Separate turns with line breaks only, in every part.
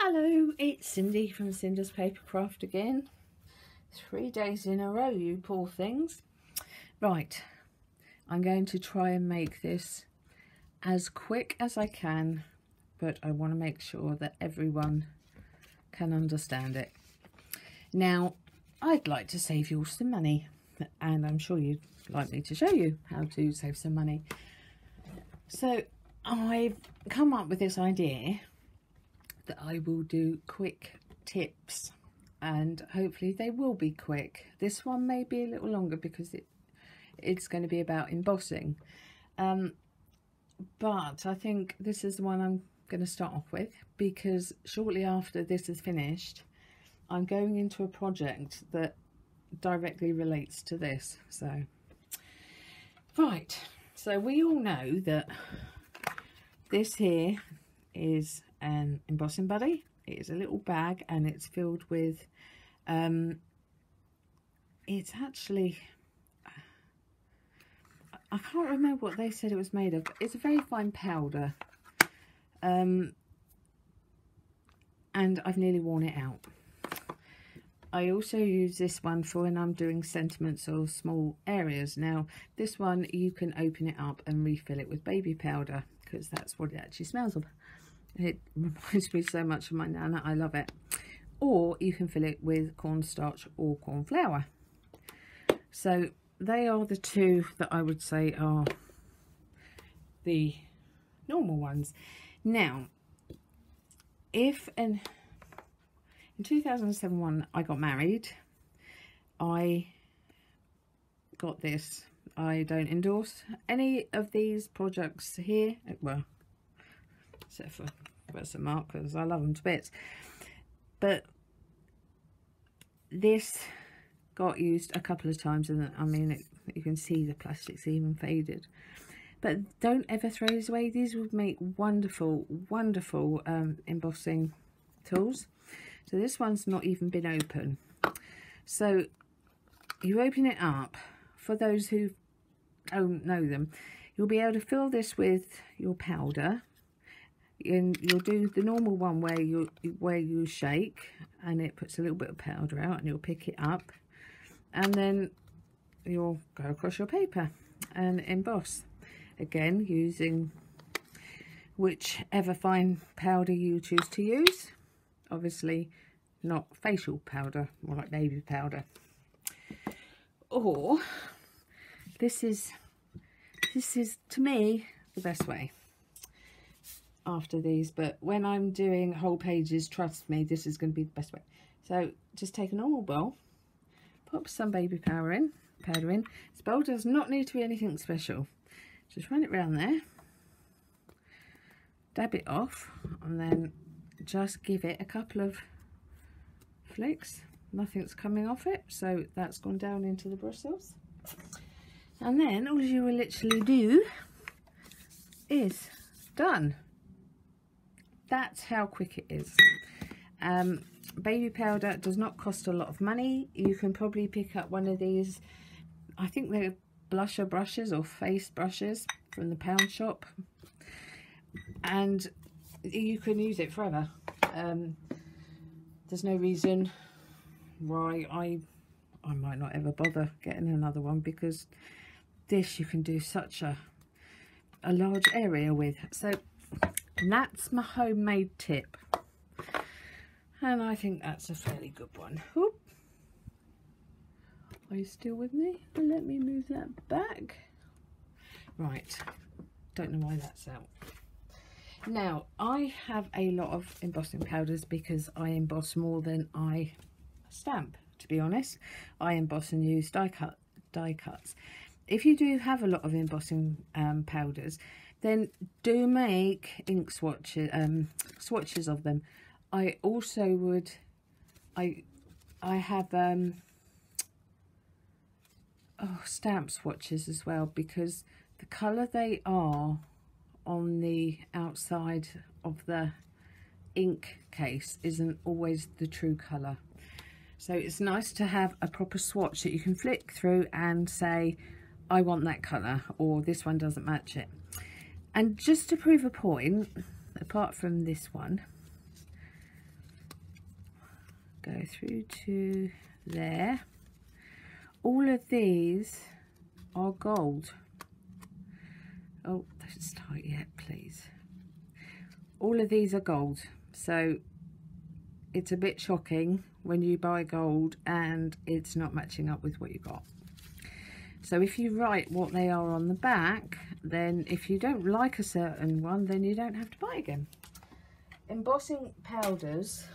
Hello, it's Cindy from Cinder's Papercraft again. 3 days in a row, you poor things. Right, I'm going to try and make this as quick as I can, but I want to make sure that everyone can understand it. Now, I'd like to save you all some money, and I'm sure you'd like me to show you how to save some money. So I've come up with this idea that I will do quick tips, and hopefully they will be quick. This one may be a little longer because it's going to be about embossing, but I think this is the one I'm going to start off with, because shortly after this is finished I'm going into a project that directly relates to this. So right, so we all know that this here is an embossing buddy. It is a little bag and it's filled with it's actually, I can't remember what they said it was made of. It's a very fine powder, and I've nearly worn it out. I also use this one for when I'm doing sentiments or small areas. Now this one you can open it up and refill it with baby powder, because that's what it actually smells of. It reminds me so much of my nana. I love it. Or you can fill it with cornstarch or corn flour. So they are the two that I would say are the normal ones. Now, if in 2007 when I got married, I got this. I don't endorse any of these products here, well, except for some markers. I love them to bits, but this got used a couple of times, and I mean you can see the plastic's even faded. But don't ever throw these away. These would make wonderful embossing tools. So this one's not even been open. So you open it up. For those who don't know them, you'll be able to fill this with your powder, and you'll do the normal one where you shake and it puts a little bit of powder out, and you'll pick it up, and then you'll go across your paper and emboss, again using whichever fine powder you choose to use. Obviously not facial powder, more like baby powder. Or this is to me the best way after these, but when I'm doing whole pages, trust me, this is going to be the best way. So just take a normal bowl, pop some baby powder in. This bowl does not need to be anything special. Just run it round there, dab it off, and then just give it a couple of flicks. Nothing's coming off it, so that's gone down into the bristles. And then all you will literally do is done. That's how quick it is. Baby powder does not cost a lot of money. You can probably pick up one of these, I think they're blusher brushes or face brushes from the pound shop, and you can use it forever. There's no reason why I might not ever bother getting another one, because this you can do such a large area with. So that's my homemade tip, and I think that's a fairly good one. Oop. Are you still with me? Let me move that back. Right, don't know why that's out. Now I have a lot of embossing powders because I emboss more than I stamp, to be honest. I emboss and use die cuts. If you do have a lot of embossing powders, then do make ink swatches, swatches of them. I also would, I have stamp swatches as well, because the colour they are on the outside of the ink case isn't always the true colour. So it's nice to have a proper swatch that you can flick through and say, I want that colour, or this one doesn't match it. And just to prove a point, apart from this one, go through to there. All of these are gold. Oh, don't start yet, please. All of these are gold, so it's a bit shocking when you buy gold and it's not matching up with what you got. So if you write what they are on the back, then if you don't like a certain one, then you don't have to buy again. Embossing powders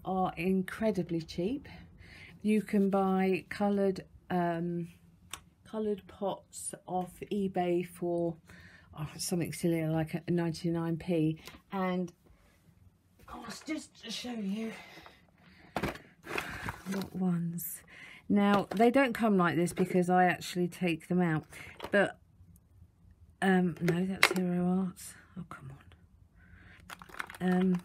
are incredibly cheap. You can buy coloured pots off eBay for something silly like 99p, and I'll just show you what ones. Now they don't come like this because I actually take them out, but no, that's Hero Arts. Oh, come on.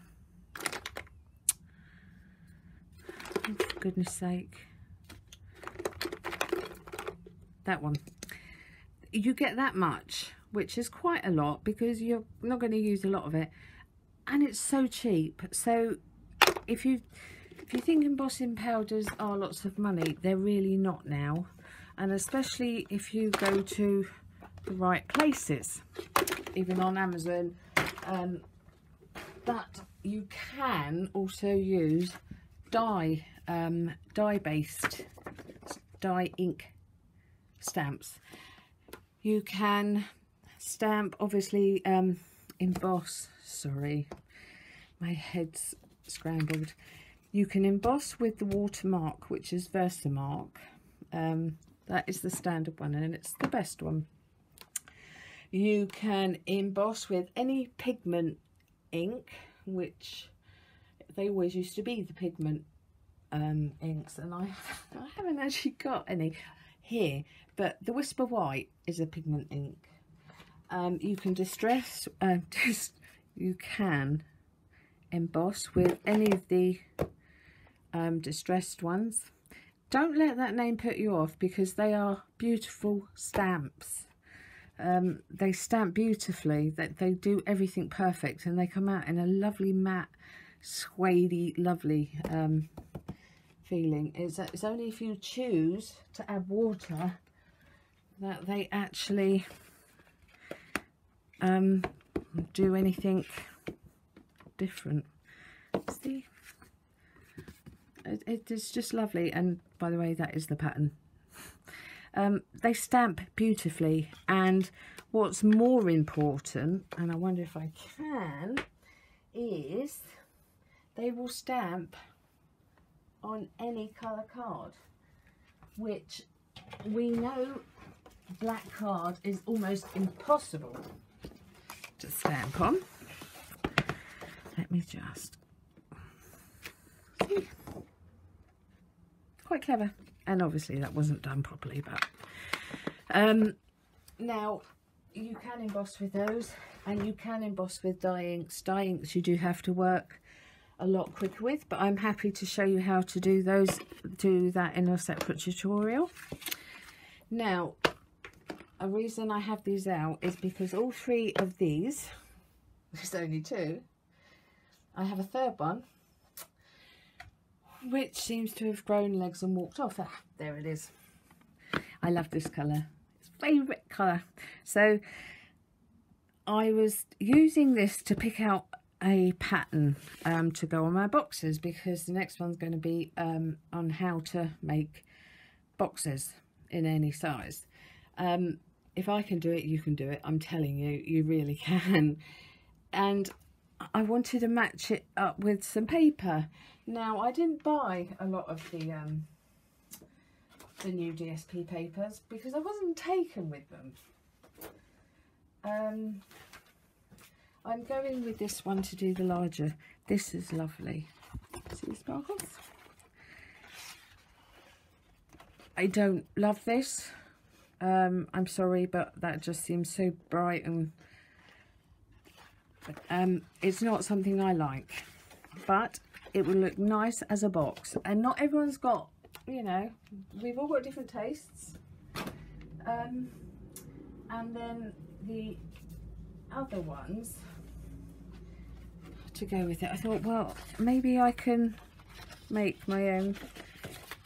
Oh, for goodness sake. That one. You get that much, which is quite a lot because you're not going to use a lot of it, and it's so cheap. So if you think embossing powders are lots of money, they're really not now, and especially if you go to the right places, even on Amazon. But you can also use dye-based dye ink stamps. You can stamp, obviously, emboss. Sorry, my head's scrambled. You can emboss with the watermark, which is Versamark. That is the standard one, and it's the best one. You can emboss with any pigment ink, which they always used to be the pigment inks, and I haven't actually got any here, but the Whisper White is a pigment ink. You can you can emboss with any of the distressed ones. Don't let that name put you off, because they are beautiful stamps. They stamp beautifully, that they do everything perfect, and they come out in a lovely matte, suede-y, lovely feeling. It's only if you choose to add water that they actually do anything different. See, it is just lovely. And by the way, that is the pattern. They stamp beautifully, and what's more important, and I wonder if I can, is they will stamp on any colour card, which we know black card is almost impossible to stamp on. Let me just see. Quite clever. And obviously that wasn't done properly, but now you can emboss with those, and you can emboss with dye inks. Dye inks you do have to work a lot quicker with, but I'm happy to show you how to do that in a separate tutorial. Now, a reason I have these out is because all three of these, there's only two, I have a third one which seems to have grown legs and walked off. Ah, there it is. I love this colour. It's favourite colour. So I was using this to pick out a pattern to go on my boxes, because the next one's going to be on how to make boxes in any size. If I can do it, you can do it. I'm telling you, you really can. And I wanted to match it up with some paper. Now, I didn't buy a lot of the new DSP papers because I wasn't taken with them. I'm going with this one to do the larger. This is lovely. See the sparkles? I don't love this. I'm sorry, but that just seems so bright, and it's not something I like, but it will look nice as a box. And not everyone's got, you know, we've all got different tastes. And then the other ones to go with it, I thought, well, maybe I can make my own.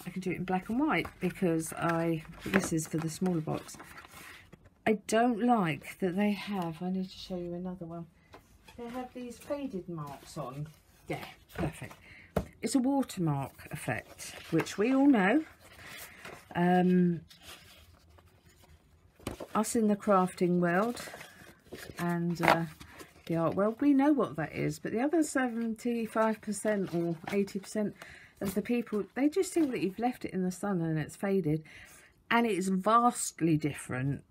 I can do it in black and white because this is for the smaller box. I don't like that they have, I need to show you another one. They have these faded marks on. Yeah, perfect. It's a watermark effect, which we all know. Us in the crafting world and the art world, we know what that is, but the other 75% or 80% of the people, they just think that you've left it in the sun and it's faded, and it's vastly different.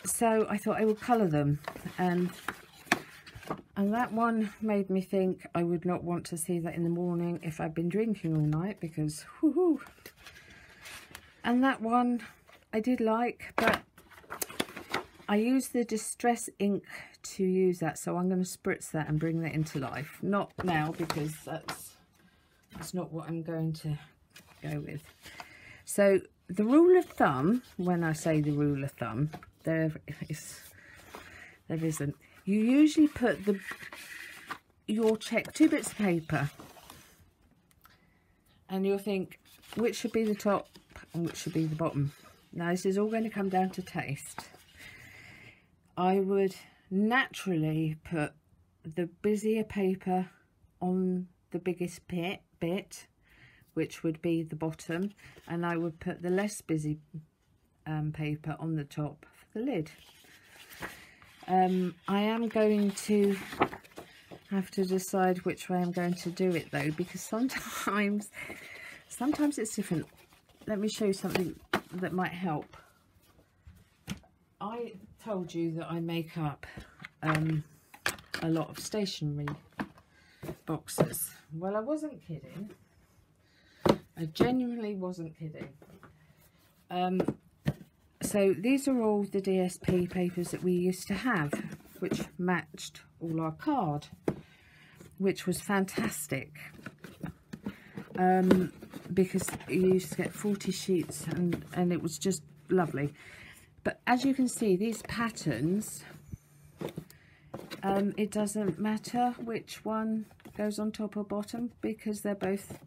So I thought I would colour them, and that one made me think I would not want to see that in the morning if I'd been drinking all night, because whoo-hoo. And that one I did like, but I used the distress ink to use that, so I'm going to spritz that and bring that into life. Not now, because that's not what I'm going to go with. So the rule of thumb, when I say the rule of thumb, there isn't. You usually put your check 2 bits of paper, and you'll think which should be the top and which should be the bottom. Now this is all going to come down to taste. I would naturally put the busier paper on the biggest bit, which would be the bottom, and I would put the less busy paper on the top for the lid. I am going to have to decide which way I'm going to do it though, because sometimes it's different. Let me show you something that might help. I told you that I make up a lot of stationery boxes. Well, I wasn't kidding. I genuinely wasn't kidding. So these are all the DSP papers that we used to have, which matched all our card, which was fantastic. Because you used to get 40 sheets and it was just lovely. But as you can see, these patterns, it doesn't matter which one goes on top or bottom, because they're both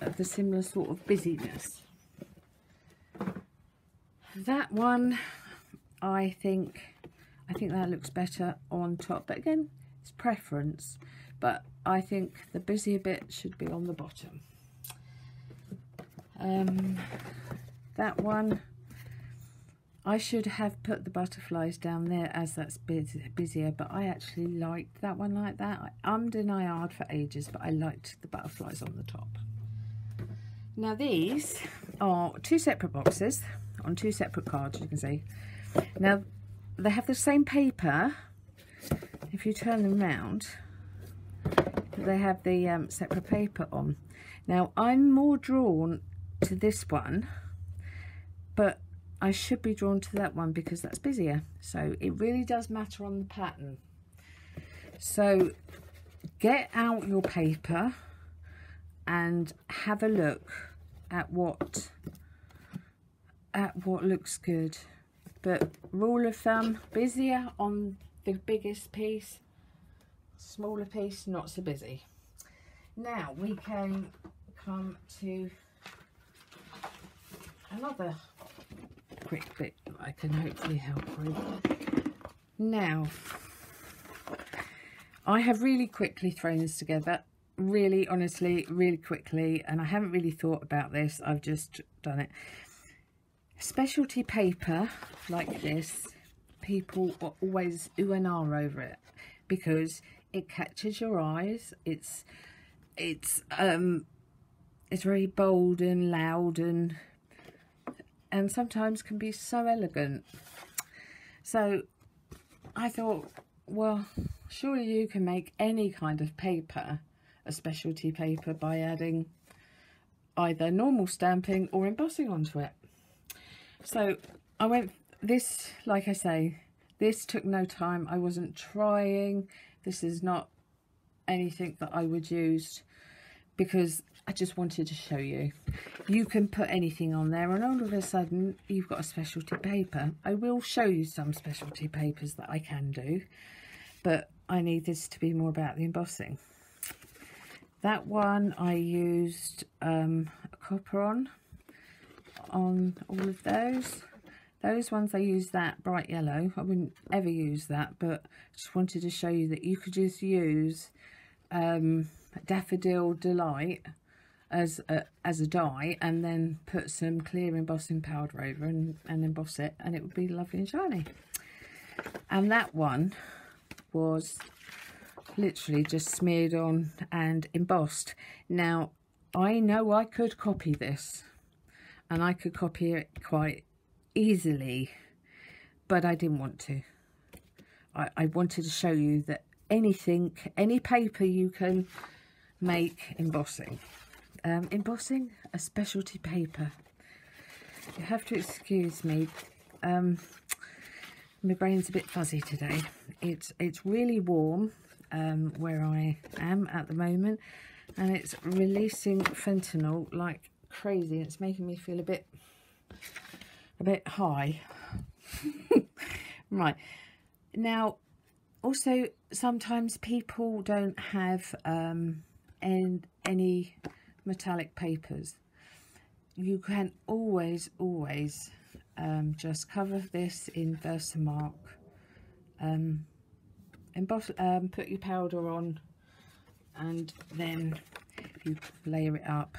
of the similar sort of busyness. That one, I think that looks better on top, but again, it's preference. But I think the busier bit should be on the bottom. That one, I should have put the butterflies down there as that's busier, but I actually liked that one like that. I ummed and I ahed for ages, but I liked the butterflies on the top. Now these are 2 separate boxes on 2 separate cards, you can see. Now they have the same paper. If you turn them round, they have the separate paper on. Now I'm more drawn to this one, but I should be drawn to that one because that's busier. So it really does matter on the pattern. So get out your paper and have a look at what looks good. But rule of thumb, busier on the biggest piece, smaller piece not so busy. Now we can come to another quick bit that I can hopefully help with. Now I have really quickly thrown this together, really honestly, really quickly, and I haven't really thought about this, I've just done it. Specialty paper like this, people are always ooh and ah over it because it catches your eyes. It's very bold and loud and sometimes can be so elegant. So I thought, well, surely you can make any kind of paper a specialty paper by adding either normal stamping or embossing onto it. So I went, this, like I say, this took no time. I wasn't trying. This is not anything that I would use because I just wanted to show you. You can put anything on there and all of a sudden you've got a specialty paper. I will show you some specialty papers that I can do, but I need this to be more about the embossing. That one I used a copper on all of those. Those ones I used that bright yellow. I wouldn't ever use that, but just wanted to show you that you could just use Daffodil Delight as a dye, and then put some clear embossing powder over and emboss it, and it would be lovely and shiny. And that one was literally just smeared on and embossed. Now I know I could copy this, and I could copy it quite easily, but I didn't want to. I wanted to show you that any paper you can make embossing. Embossing, a specialty paper. You have to excuse me, my brain's a bit fuzzy today. It's really warm where I am at the moment, and it's releasing fentanyl like crazy. It's making me feel a bit high. Right, now also sometimes people don't have any metallic papers. You can always just cover this in Versamark, emboss, put your powder on, and then you layer it up.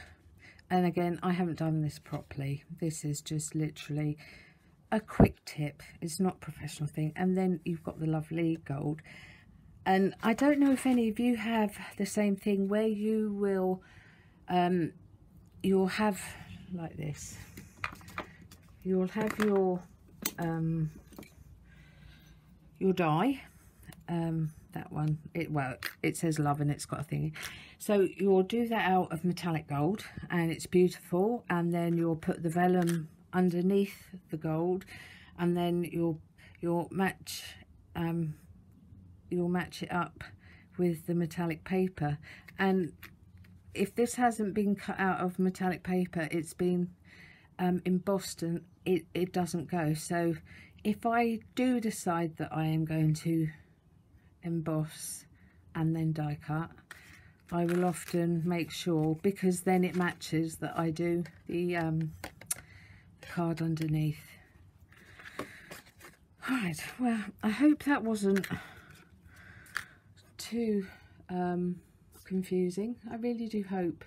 And again, I haven't done this properly. This is just literally a quick tip. It's not a professional thing. And then you've got the lovely gold. And I don't know if any of you have the same thing where you will, you'll have like this. You'll have your dye. That one, it says love and it's got a thingy. So you'll do that out of metallic gold, and it's beautiful. And then you'll put the vellum underneath the gold, and then you'll match it up with the metallic paper. And if this hasn't been cut out of metallic paper, it's been embossed, and it doesn't go. So if I do decide that I am going to emboss and then die cut, I will often make sure, because then it matches, that I do the card underneath. Alright, well, I hope that wasn't too confusing. I really do hope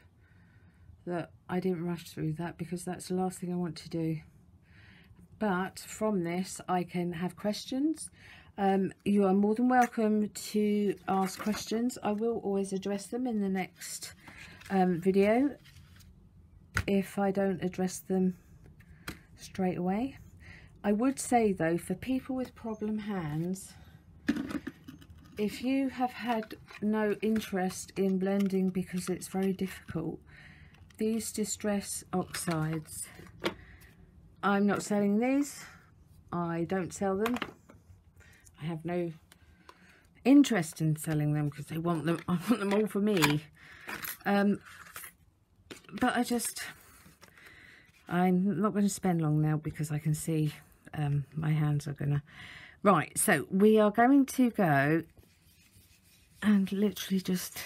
that I didn't rush through that, because that's the last thing I want to do. But from this I can have questions. You are more than welcome to ask questions. I will always address them in the next video if I don't address them straight away. I would say though, for people with problem hands, if you have had no interest in blending because it's very difficult, these Distress Oxides, I'm not selling these. I don't sell them. I have no interest in selling them because I want them all for me. But I'm not going to spend long now, because I can see my hands are gonna. Right, so we are going to go and literally just,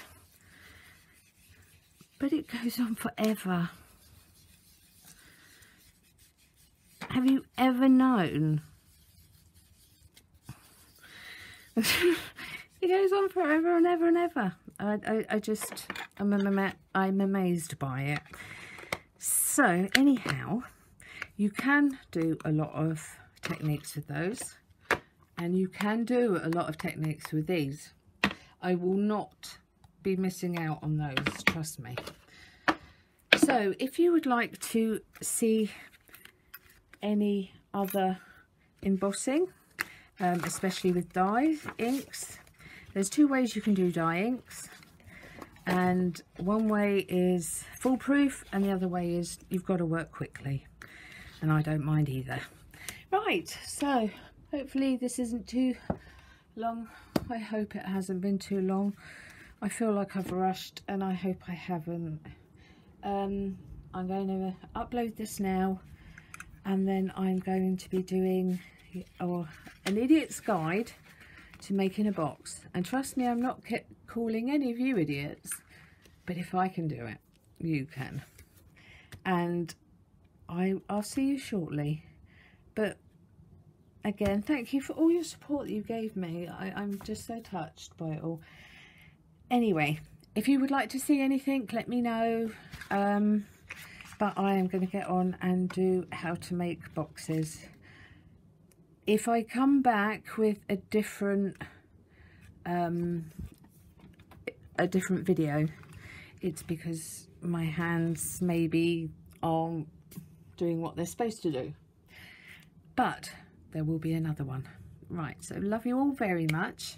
but it goes on forever. Have you ever known? It goes on forever and ever and ever. I'm amazed by it. So anyhow, you can do a lot of techniques with those, and you can do a lot of techniques with these. I will not be missing out on those, trust me. So if you would like to see any other embossing, especially with dye inks, there's two ways you can do dye inks, and one way is foolproof and the other way is you've got to work quickly, and I don't mind either. Right, so hopefully this isn't too long. I hope it hasn't been too long. I feel like I've rushed, and I hope I haven't. I'm going to upload this now, and then I'm going to be doing an idiot's guide to making a box. And trust me, I'm not calling any of you idiots. But if I can do it, you can. And I'll see you shortly. But again, thank you for all your support that you gave me. I'm just so touched by it all. Anyway, if you would like to see anything, let me know. But I am going to get on and do how to make boxes. If I come back with a different video, it's because my hands maybe aren't doing what they're supposed to do. But there will be another one. Right, so love you all very much.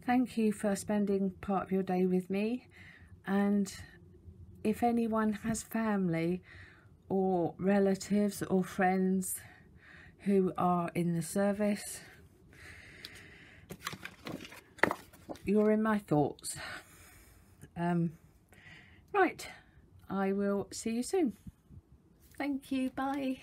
Thank you for spending part of your day with me. And if anyone has family or relatives or friends who are in the service, you're in my thoughts. Right, I will see you soon. Thank you, bye.